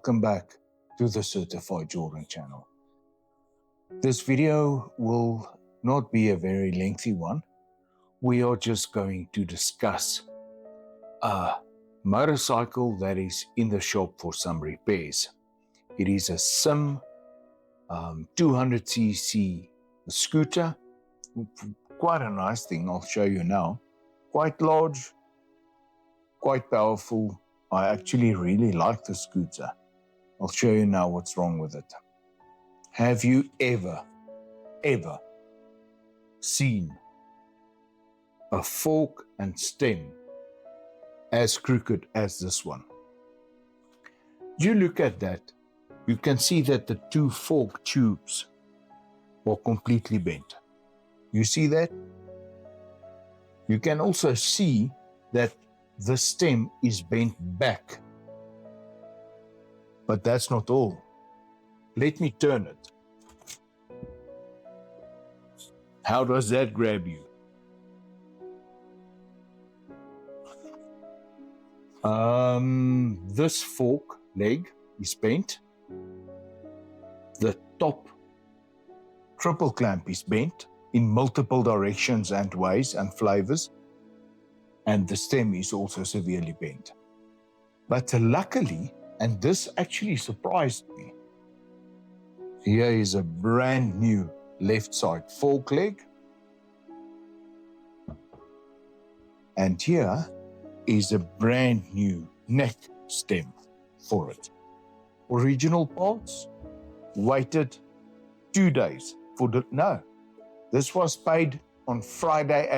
welcome back to the Certified Jordan channel. This video will not be a very lengthy one. We are just going to discuss a motorcycle that is in the shop for some repairs. It is a SYM 200cc scooter. Quite a nice thing, I'll show you now. Quite large, quite powerful. I actually really like the scooter. I'll show you now what's wrong with it. Have you ever seen a fork and stem as crooked as this one? You look at that, you can see that the two fork tubes are completely bent. You see that? You can also see that the stem is bent back. But that's not all. Let me turn it. How does that grab you? This fork leg is bent. The top triple clamp is bent in multiple directions and ways and flavors. And the stem is also severely bent. But luckily, and this actually surprised me, here is a brand new left side fork leg. And here is a brand new neck stem for it. Original parts, waited 2 days for this was paid on Friday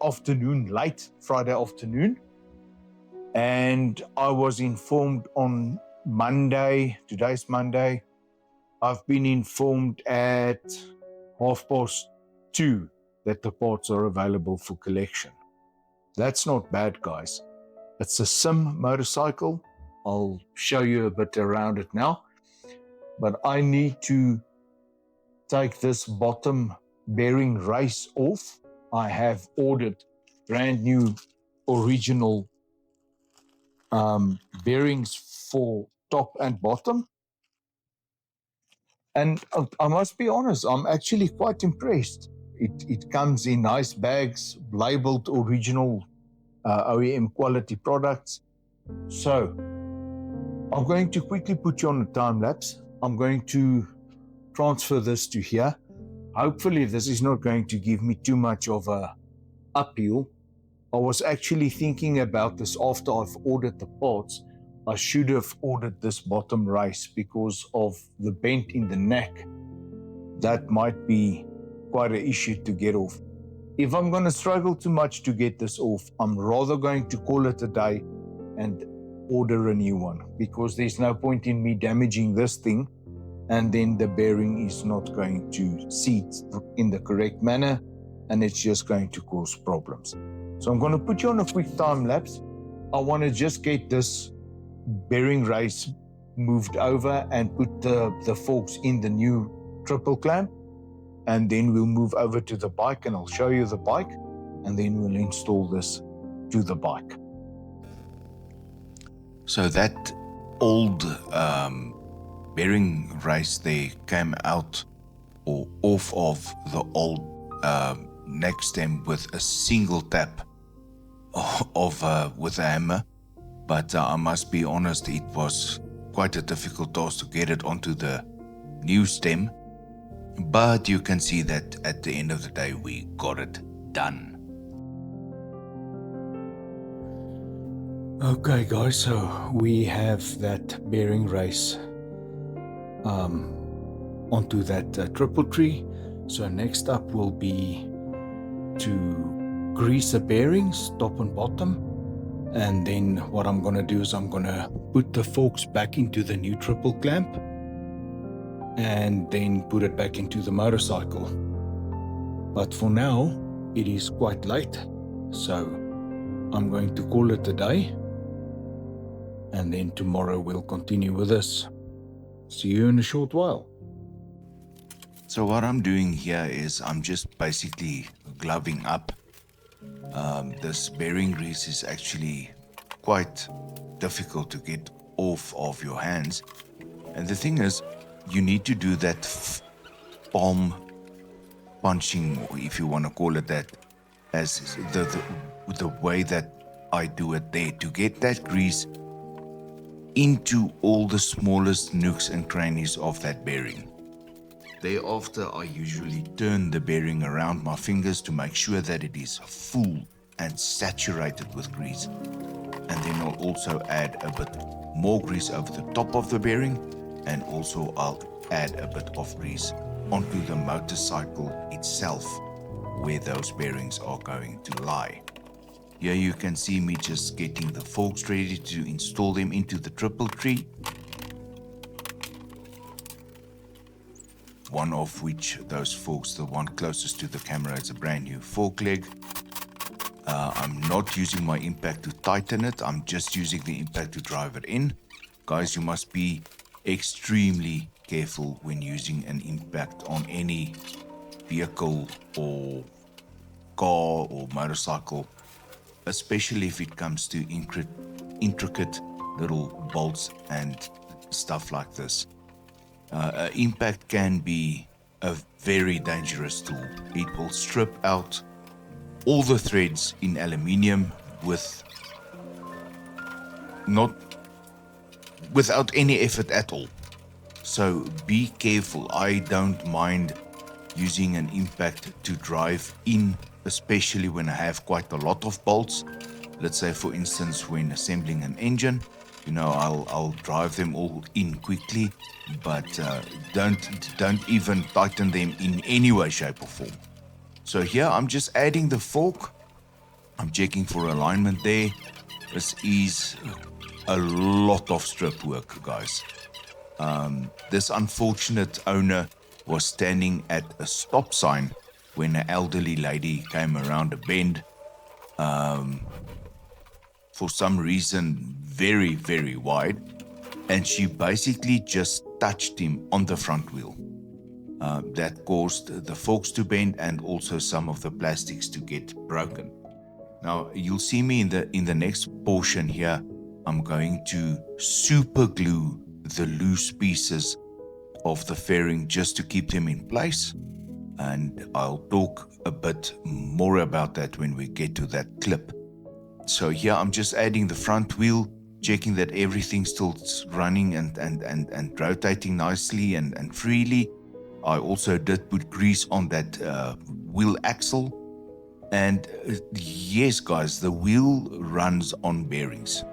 afternoon, late Friday afternoon. And I was informed on Monday, today's Monday, I've been informed at 2:30 that the parts are available for collection. That's not bad, guys. It's a SYM motorcycle. I'll show you a bit around it now. But I need to take this bottom bearing race off. I have ordered brand new original bearings for top and bottom. And I must be honest, I'm actually quite impressed. It comes in nice bags, labeled original OEM quality products. So I'm going to quickly put you on a time lapse. I'm going to transfer this to here. Hopefully this is not going to give me too much of a uphill. I was actually thinking about this after I've ordered the parts. I should have ordered this bottom race because of the bend in the neck. That might be quite an issue to get off. If I'm going to struggle too much to get this off, I'm rather going to call it a day and order a new one, because there's no point in me damaging this thing and then the bearing is not going to seat in the correct manner and it's just going to cause problems. So I'm going to put you on a quick time lapse. I want to just get this bearing race moved over and put the forks in the new triple clamp, and then we'll move over to the bike and I'll show you the bike, and then we'll install this to the bike. So that old bearing race they came out or off of the old neck stem with a single tap with a hammer, but I must be honest, it was quite a difficult task to get it onto the new stem, but you can see that at the end of the day we got it done. Okay guys, so we have that bearing race onto that triple tree. So next up will be to grease the bearings, top and bottom. And then what I'm going to do is I'm going to put the forks back into the new triple clamp and then put it back into the motorcycle. But for now, it is quite late. So I'm going to call it a day. And then tomorrow we'll continue with this. See you in a short while. So what I'm doing here is I'm just basically gloving up. This bearing grease is actually quite difficult to get off of your hands, And the thing is, you need to do that palm punching, if you want to call it that, as the way that I do it there, to get that grease into all the smallest nooks and crannies of that bearing. Thereafter, I usually turn the bearing around my fingers to make sure that it is full and saturated with grease. And then I'll also add a bit more grease over the top of the bearing, and also I'll add a bit of grease onto the motorcycle itself, where those bearings are going to lie. Here you can see me just getting the forks ready to install them into the triple tree, one of which, those forks, the one closest to the camera, is a brand new fork leg. I'm not using my impact to tighten it, I'm just using the impact to drive it in. Guys, you must be extremely careful when using an impact on any vehicle or car or motorcycle, especially if it comes to intricate little bolts and stuff like this. Impact can be a very dangerous tool. It will strip out all the threads in aluminium without any effort at all. So be careful. I don't mind using an impact to drive in, especially when I have quite a lot of bolts. Let's say, for instance, when assembling an engine, I'll drive them all in quickly, but don't even tighten them in any way, shape or form. So here I'm just adding the fork. I'm checking for alignment there. This is a lot of strip work, guys. This unfortunate owner was standing at a stop sign when an elderly lady came around a bend. For some reason, very, very wide. And she basically just touched him on the front wheel. That caused the forks to bend and also some of the plastics to get broken. Now you'll see me in the next portion here. I'm going to super glue the loose pieces of the fairing just to keep them in place, and I'll talk a bit more about that when we get to that clip. So here I'm just adding the front wheel, checking that everything's still running and rotating nicely and freely. I also did put grease on that wheel axle. And yes, guys, the wheel runs on bearings.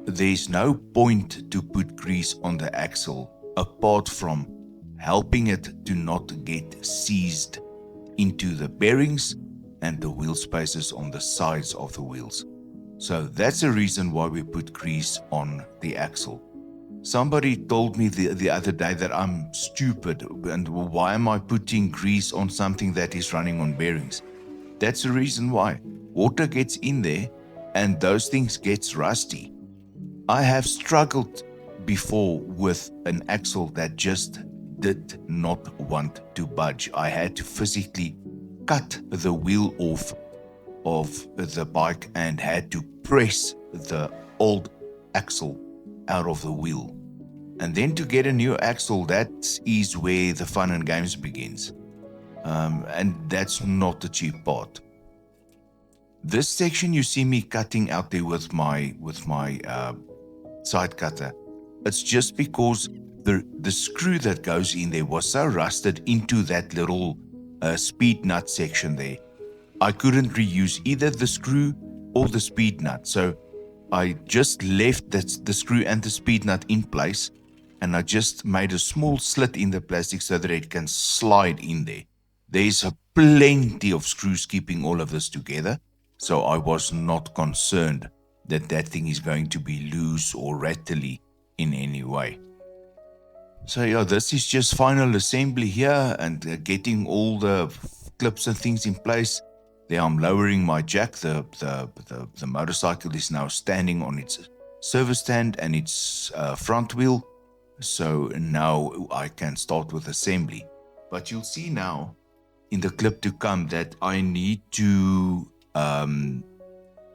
There's no point to put grease on the axle apart from helping it to not get seized into the bearings and the wheel spaces on the sides of the wheels. So that's the reason why we put grease on the axle. Somebody told me the other day that I'm stupid and why am I putting grease on something that is running on bearings? That's the reason why. Water gets in there and those things gets rusty. I have struggled before with an axle that just did not want to budge. I had to physically cut the wheel off of the bike and had to press the old axle out of the wheel. And then to get a new axle, that is where the fun and games begins. And that's not the cheap part. This section you see me cutting out there with my side cutter. It's just because the screw that goes in there was so rusted into that little speed nut section there. I couldn't reuse either the screw or the speed nut. So I just left the screw and the speed nut in place, and I just made a small slit in the plastic so that it can slide in there. There's plenty of screws keeping all of this together, so I was not concerned that that thing is going to be loose or rattly in any way. So yeah, this is just final assembly here and getting all the clips and things in place. There I'm lowering my jack. The motorcycle is now standing on its service stand and its front wheel. So now I can start with assembly. But you'll see now in the clip to come that I need to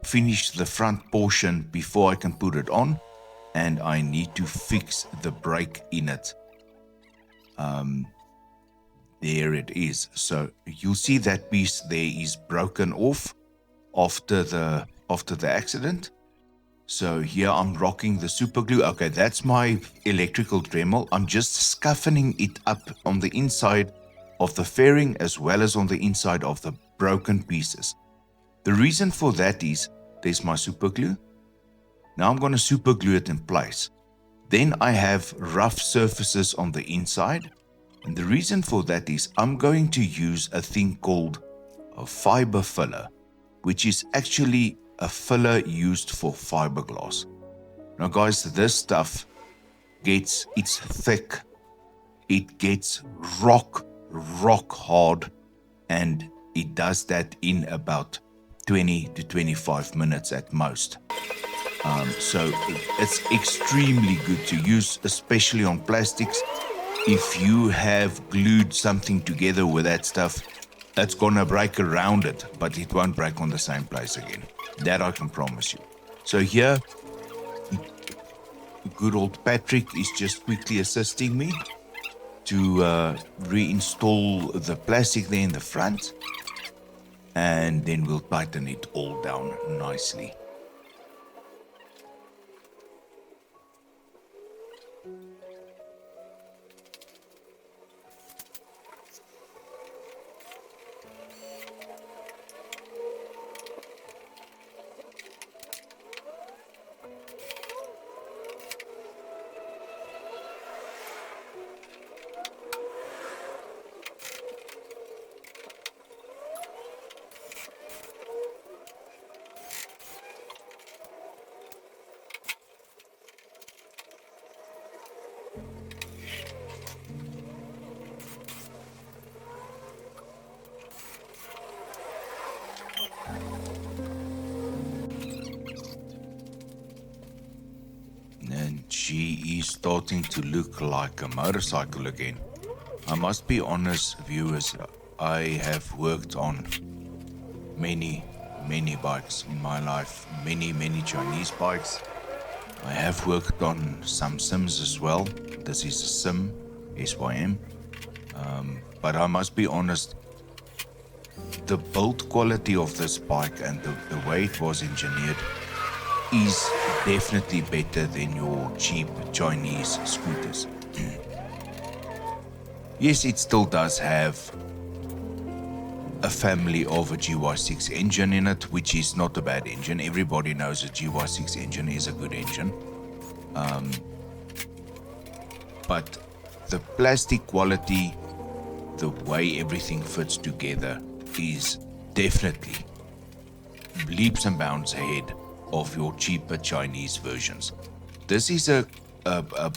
finish the front portion before I can put it on. and I need to fix the brake in it. There it is. So you'll see that piece there is broken off after the accident. So here I'm rocking the super glue. Okay, that's my electrical Dremel. I'm just scuffing it up on the inside of the fairing as well as on the inside of the broken pieces. The reason for that is there's my super glue. Now I'm going to super glue it in place. Then I have rough surfaces on the inside. And the reason for that is I'm going to use a thing called a fiber filler, which is actually a filler used for fiberglass. Now guys, this stuff it's thick. It gets rock hard, and it does that in about 20 to 25 minutes at most. So it's extremely good to use, especially on plastics. If you have glued something together with that stuff, that's gonna break around it, but it won't break on the same place again. That I can promise you. So here, good old Patrick is just quickly assisting me to reinstall the plastic there in the front, and then we'll tighten it all down nicely. And she is starting to look like a motorcycle again. I must be honest, viewers, I have worked on many bikes in my life, many Chinese bikes. I have worked on some SYMs as well. This is a SYM, SYM. But I must be honest, the build quality of this bike and the way it was engineered is definitely better than your cheap Chinese scooters. Yes, it still does have a family of a GY6 engine in it, which is not a bad engine. Everybody knows a GY6 engine is a good engine. But the plastic quality, the way everything fits together is definitely leaps and bounds ahead of your cheaper Chinese versions. This is a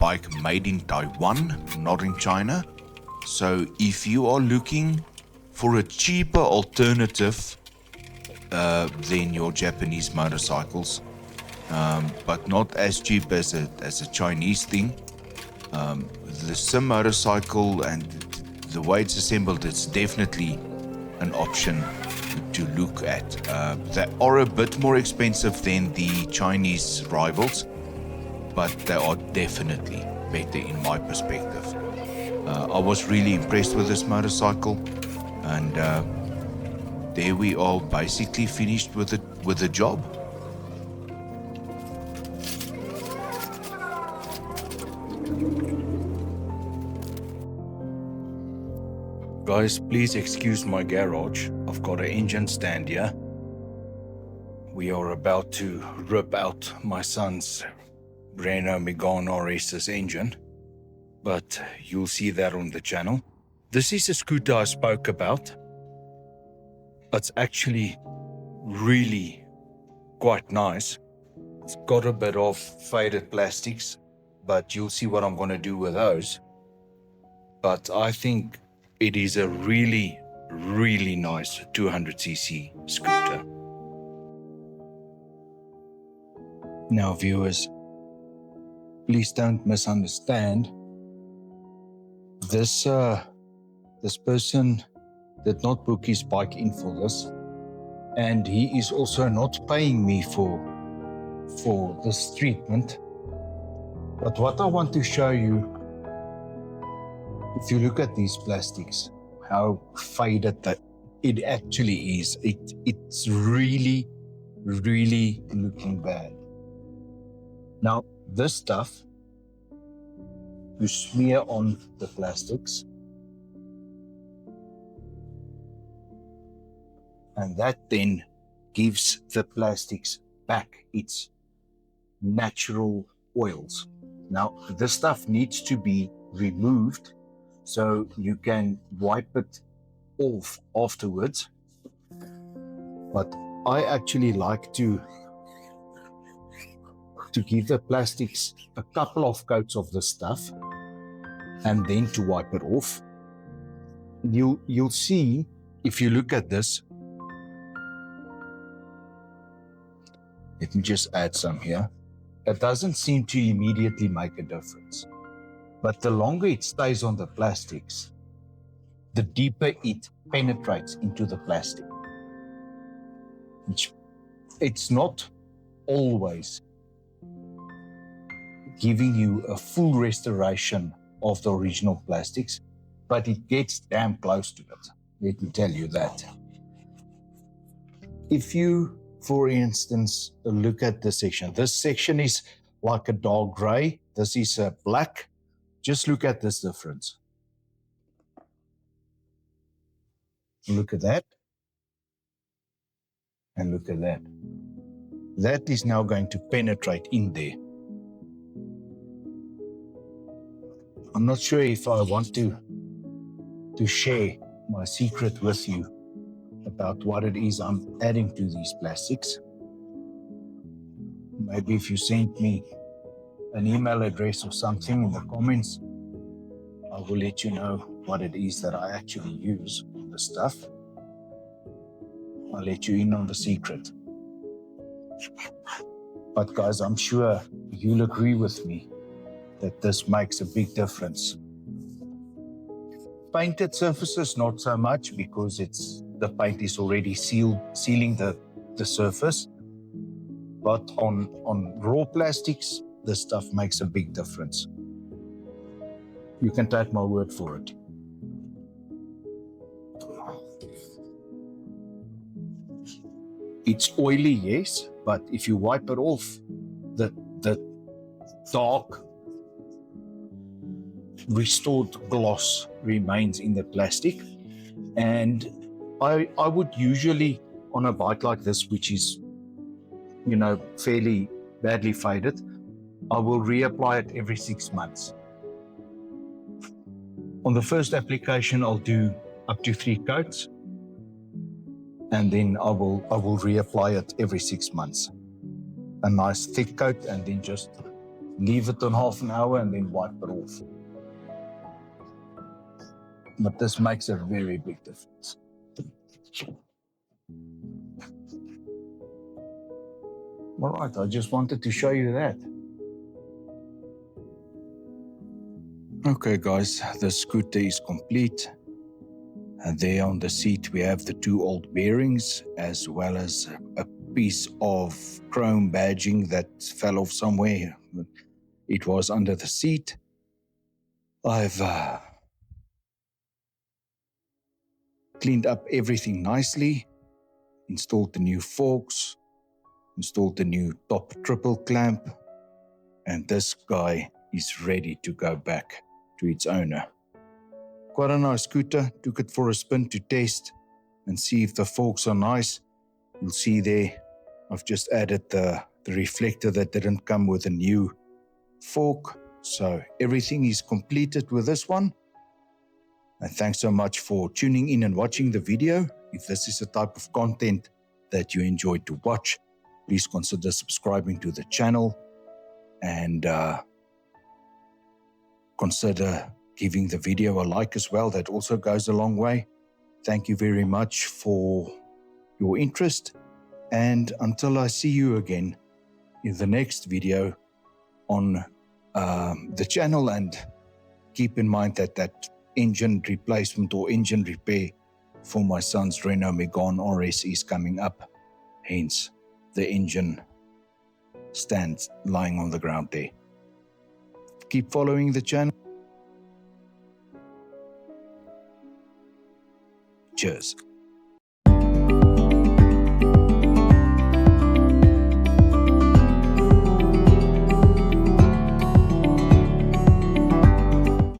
bike made in Taiwan, not in China. So if you are looking for a cheaper alternative than your Japanese motorcycles, but not as cheap as a Chinese thing, the SYM motorcycle and the way it's assembled, it's definitely an option to look at. They are a bit more expensive than the Chinese rivals, but they are definitely better in my perspective. I was really impressed with this motorcycle, and there we are, basically finished with the job. Guys, please excuse my garage. I've got an engine stand here. We are about to rip out my son's Renault Megane RS's engine, but you'll see that on the channel. This is a scooter I spoke about. It's actually really quite nice. It's got a bit of faded plastics, but you'll see what I'm going to do with those. But I think it is a really nice 200cc scooter. Now viewers, please don't misunderstand. This person did not book his bike in for this, and he is also not paying me for this treatment. But what I want to show you, if you look at these plastics, how faded that it actually is. It's really, really looking bad. Now, this stuff you smear on the plastics, and that then gives the plastics back its natural oils. Now, this stuff needs to be removed so you can wipe it off afterwards. But I actually like to give the plastics a couple of coats of this stuff and then to wipe it off. You'll see, if you look at this, let me just add some here. It doesn't seem to immediately make a difference, but the longer it stays on the plastics, the deeper it penetrates into the plastic. It's not always giving you a full restoration of the original plastics, but it gets damn close to it. Let me tell you that. If you, for instance, look at this section is like a dark gray. This is a black. Just look at this difference. Look at that. And look at that. That is now going to penetrate in there. I'm not sure if I want to share my secret with you about what it is I'm adding to these plastics. Maybe if you send me an email address or something in the comments, I will let you know what it is that I actually use on the stuff. I'll let you in on the secret. But guys, I'm sure you'll agree with me that this makes a big difference. Painted surfaces, not so much, because the paint is already sealing the surface. But on raw plastics, this stuff makes a big difference. You can take my word for it. It's oily, yes, but if you wipe it off, the dark restored gloss remains in the plastic. And I would usually, on a bike like this, which is, fairly badly faded, I will reapply it every 6 months. On the first application, I'll do up to 3 coats, and then I will reapply it every 6 months. A nice thick coat, and then just leave it on half an hour and then wipe it off. But this makes a very big difference. All right, I just wanted to show you that. Okay guys, the scooter is complete. And there on the seat we have the 2 old bearings, as well as a piece of chrome badging that fell off somewhere. It was under the seat. I've cleaned up everything nicely, installed the new forks, installed the new top triple clamp, and this guy is ready to go back to its owner. Quite a nice scooter. Took it for a spin to test and see if the forks are nice. You'll see there, I've just added the reflector that didn't come with a new fork. So everything is completed with this one. And thanks so much for tuning in and watching the video. If this is the type of content that you enjoy to watch, please consider subscribing to the channel and consider giving the video a like as well. That also goes a long way. Thank you very much for your interest. And until I see you again in the next video on the channel, and keep in mind that engine replacement or engine repair for my son's Renault Megane RS is coming up. Hence, the engine stands lying on the ground there. keep following the channel. Cheers.